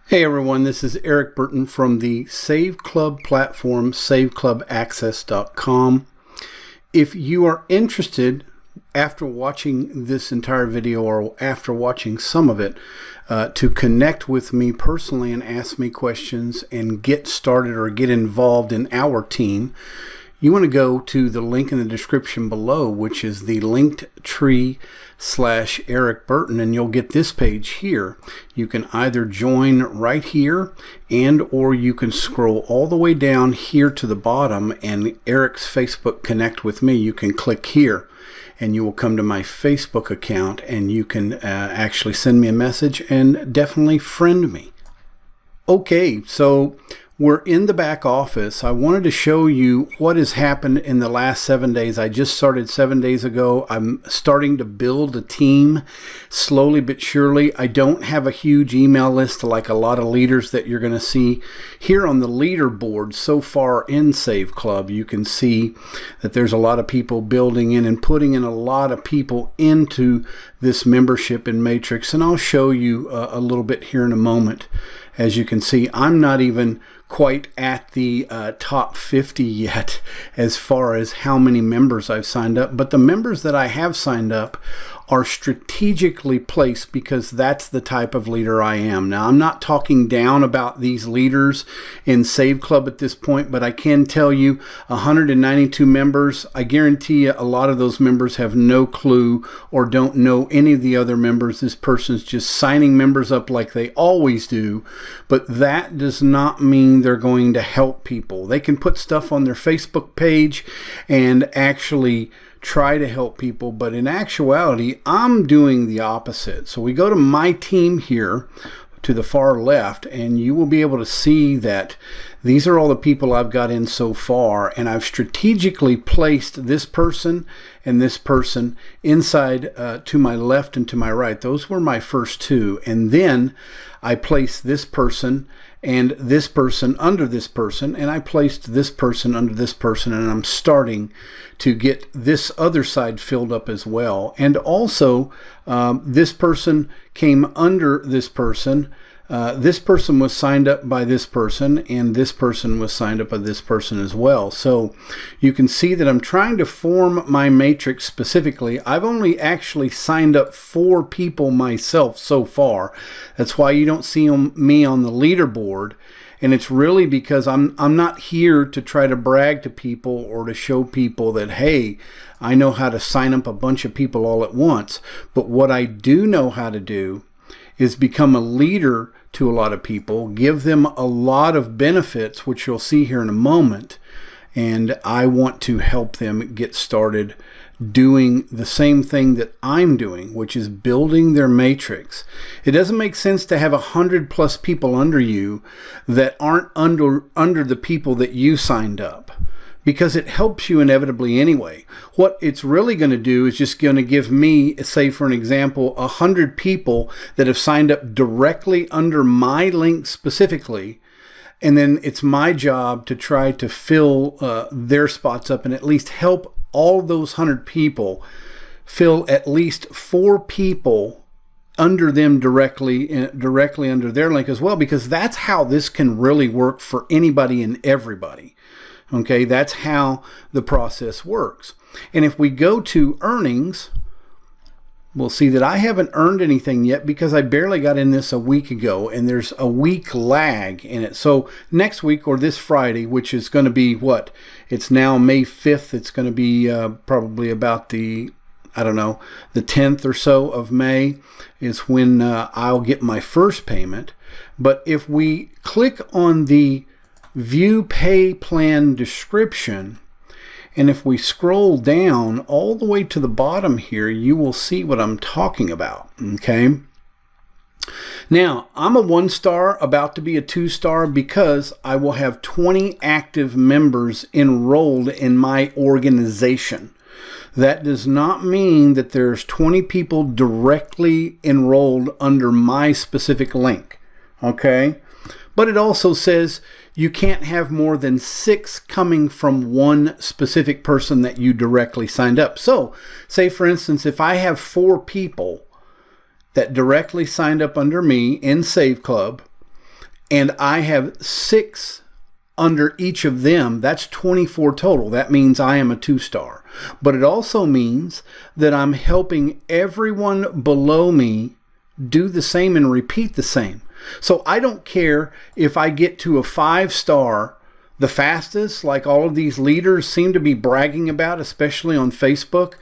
Hey everyone, this is Erik Burton from the Save Club platform, saveclubaccess.com. If you are interested, after watching this entire video or after watching some of it, to connect with me personally and ask me questions and get started or get involved in our team, you want to go to the link in the description below, which is the linktree/Erik Burton, and you'll get this page here. You can either join right here or you can scroll all the way down here to the bottom and Erik's Facebook Connect with Me. You can click here and you will come to my Facebook account and you can actually send me a message and definitely friend me. Okay, so we're in the back office. I wanted to show you what has happened in the last 7 days. I just started 7 days ago. I'm starting to build a team slowly but surely. I don't have a huge email list like a lot of leaders that you're going to see here on the leaderboard so far in Save Club. You can see that there's a lot of people building in and putting in a lot of people into this membership in Matrix, and I'll show you a little bit here in a moment. As you can see, I'm not even quite at the top 50 yet as far as how many members I've signed up, but the members that I have signed up are strategically placed because that's the type of leader I am. Now, I'm not talking down about these leaders in Save Club at this point, but I can tell you 192 members. I guarantee you a lot of those members have no clue or don't know any of the other members. This person's just signing members up like they always do, but that does not mean they're going to help people. They can put stuff on their Facebook page and actually try to help people, but in actuality, I'm doing the opposite. So we go to my team here to the far left, and you will be able to see that these are all the people I've got in so far, and I've strategically placed this person and this person inside to my left and to my right. Those were my first two, and then I placed this person and this person under this person, and I placed this person under this person, and I'm starting to get this other side filled up as well. And also, this person came under this person. This person was signed up by this person, and this person was signed up by this person as well. So you can see that I'm trying to form my matrix specifically. I've only actually signed up 4 people myself so far. That's why you don't see me on the leaderboard. And it's really because I'm not here to try to brag to people or to show people that, hey, I know how to sign up a bunch of people all at once. But what I do know how to do is become a leader to a lot of people, give them a lot of benefits, which you'll see here in a moment, and I want to help them get started doing the same thing that I'm doing, which is building their matrix. It doesn't make sense to have 100+ people under you that aren't under the people that you signed up, because it helps you inevitably anyway. What it's really going to do is just going to give me, say for an example, 100 people that have signed up directly under my link specifically, and then it's my job to try to fill their spots up and at least help all those 100 people fill at least 4 people under them directly under their link as well, because that's how this can really work for anybody and everybody. Okay, that's how the process works. And if we go to earnings, we'll see that I haven't earned anything yet because I barely got in this a week ago, and there's a week lag in it. So next week, or this Friday, which is going to be what? It's now May 5th. It's going to be probably about the 10th or so of May is when I'll get my first payment. But if we click on the View Pay Plan Description, and if we scroll down all the way to the bottom here, you will see what I'm talking about. Okay. Now, I'm a 1-star, about to be a 2-star, because I will have 20 active members enrolled in my organization. That does not mean that there's 20 people directly enrolled under my specific link. Okay. But it also says you can't have more than 6 coming from one specific person that you directly signed up. So, say for instance, if I have 4 people that directly signed up under me in Save Club, and I have 6 under each of them, that's 24 total. That means I am a 2-star. But it also means that I'm helping everyone below me do the same and repeat the same. So I don't care if I get to a 5-star the fastest, like all of these leaders seem to be bragging about, especially on Facebook.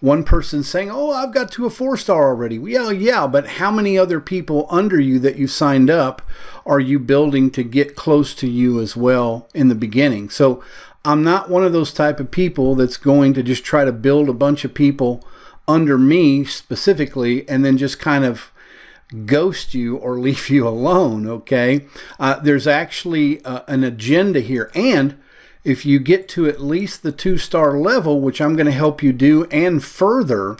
One person saying, oh, I've got to a 4-star already. Yeah, but how many other people under you that you signed up are you building to get close to you as well in the beginning? So I'm not one of those type of people that's going to just try to build a bunch of people under me specifically and then just kind of ghost you or leave you alone, okay? There's actually an agenda here. And if you get to at least the 2-star level, which I'm going to help you do, and further,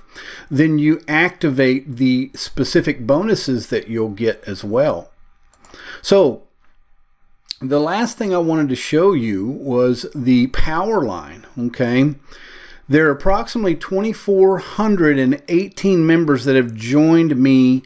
then you activate the specific bonuses that you'll get as well. So the last thing I wanted to show you was the power line, okay? There are approximately 2,418 members that have joined me,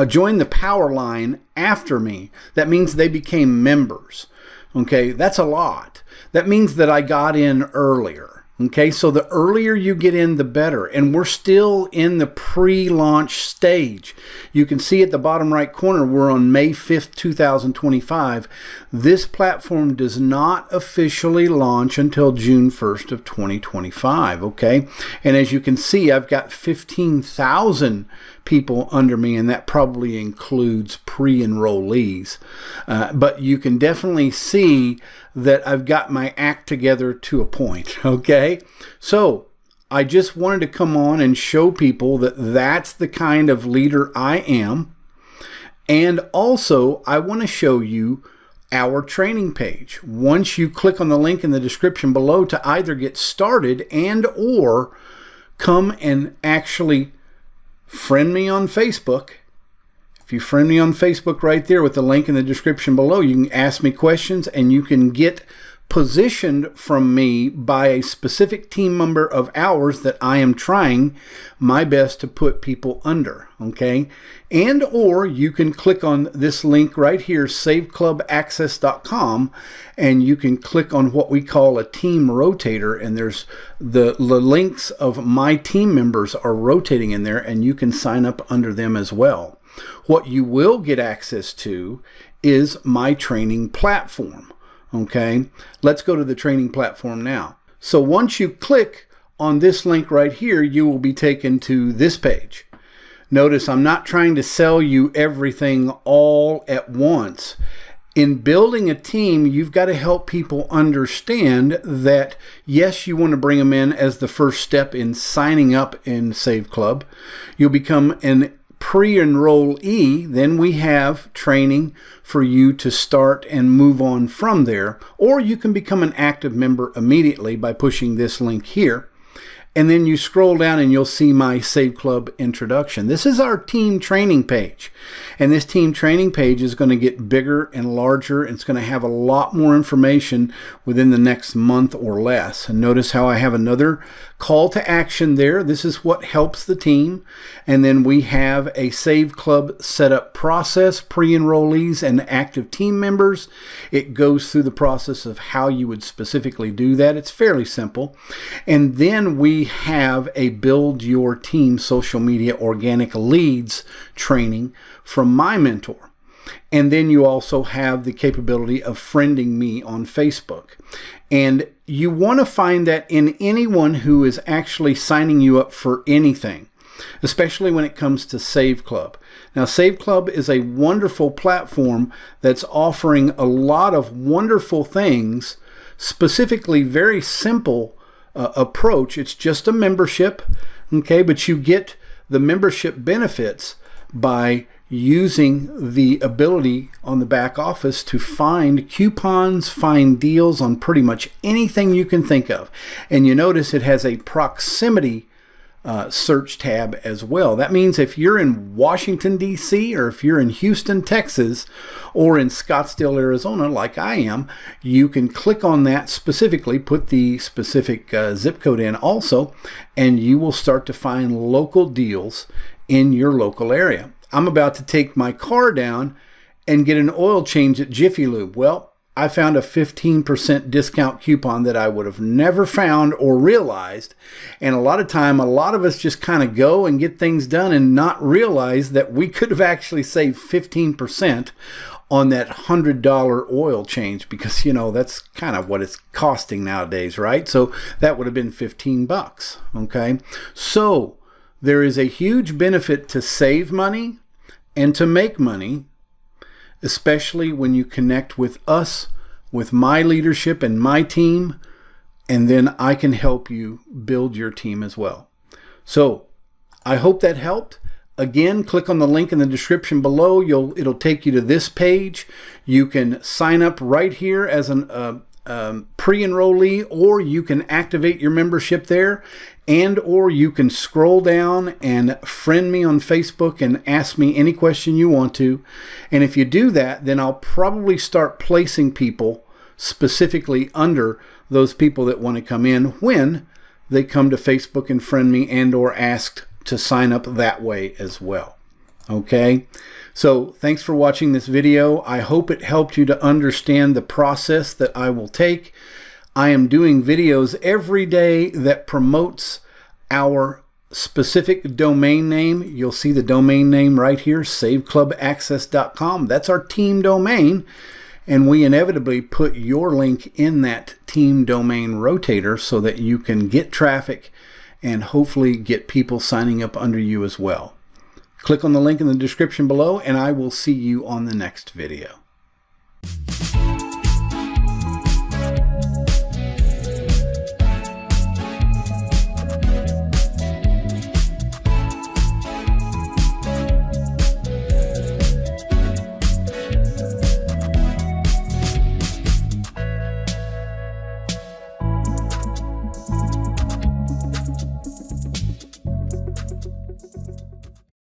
joined the power line after me. That means they became members. Okay, that's a lot. That means that I got in earlier. Okay, so the earlier you get in, the better. And we're still in the pre-launch stage. You can see at the bottom right corner, we're on May 5th, 2025. This platform does not officially launch until June 1st of 2025. Okay, and as you can see, I've got 15,000 people under me, and that probably includes pre-enrollees. But you can definitely see that I've got my act together to a point, okay? So I just wanted to come on and show people that that's the kind of leader I am. And also, I want to show you our training page. Once you click on the link in the description below to either get started and or come and actually friend me on Facebook. If you friend me on Facebook right there with the link in the description below, you can ask me questions and you can get positioned from me by a specific team member of ours that I am trying my best to put people under, okay? And or you can click on this link right here, saveclubaccess.com, and you can click on what we call a team rotator, and there's the links of my team members are rotating in there, and you can sign up under them as well. What you will get access to is my training platform. Okay, let's go to the training platform now. So once you click on this link right here, you will be taken to this page. Notice I'm not trying to sell you everything all at once. In building a team, you've got to help people understand that, yes, you want to bring them in as the first step in signing up in Save Club. You'll become an pre-enrollee, then we have training for you to start and move on from there, or you can become an active member immediately by pushing this link here. And then you scroll down and you'll see my Save Club introduction. This is our team training page. And this team training page is going to get bigger and larger. It's going to have a lot more information within the next month or less. And notice how I have another call to action there. This is what helps the team. And then we have a Save Club setup process, pre-enrollees and active team members. It goes through the process of how you would specifically do that. It's fairly simple. And then we have a build your team social media organic leads training from my mentor. And then you also have the capability of friending me on Facebook. And you want to find that in anyone who is actually signing you up for anything, especially when it comes to Save Club. Now, Save Club is a wonderful platform that's offering a lot of wonderful things, specifically very simple approach. It's just a membership, okay, but you get the membership benefits by using the ability on the back office to find coupons, find deals on pretty much anything you can think of. And you notice it has a proximity search tab as well. That means if you're in Washington, D.C., or if you're in Houston, Texas, or in Scottsdale, Arizona, like I am, you can click on that specifically, put the specific zip code in also, and you will start to find local deals in your local area. I'm about to take my car down and get an oil change at Jiffy Lube. Well, I found a 15% discount coupon that I would have never found or realized. And a lot of us just kind of go and get things done and not realize that we could have actually saved 15% on that $100 oil change, because, that's kind of what it's costing nowadays, right? So that would have been $15, okay? So there is a huge benefit to save money and to make money, especially when you connect with us, with my leadership and my team, and then I can help you build your team as well. So I hope that helped. Again, click on the link in the description below. It'll take you to this page. You can sign up right here as an pre-enrollee, or you can activate your membership there, or you can scroll down and friend me on Facebook and ask me any question you want to. And if you do that, then I'll probably start placing people specifically under those people that want to come in when they come to Facebook and friend me or asked to sign up that way as well. Okay, so thanks for watching this video. I hope it helped you to understand the process that I will take. I am doing videos every day that promotes our specific domain name. You'll see the domain name right here, saveclubaccess.com. That's our team domain, and we inevitably put your link in that team domain rotator so that you can get traffic and hopefully get people signing up under you as well. Click on the link in the description below, and I will see you on the next video.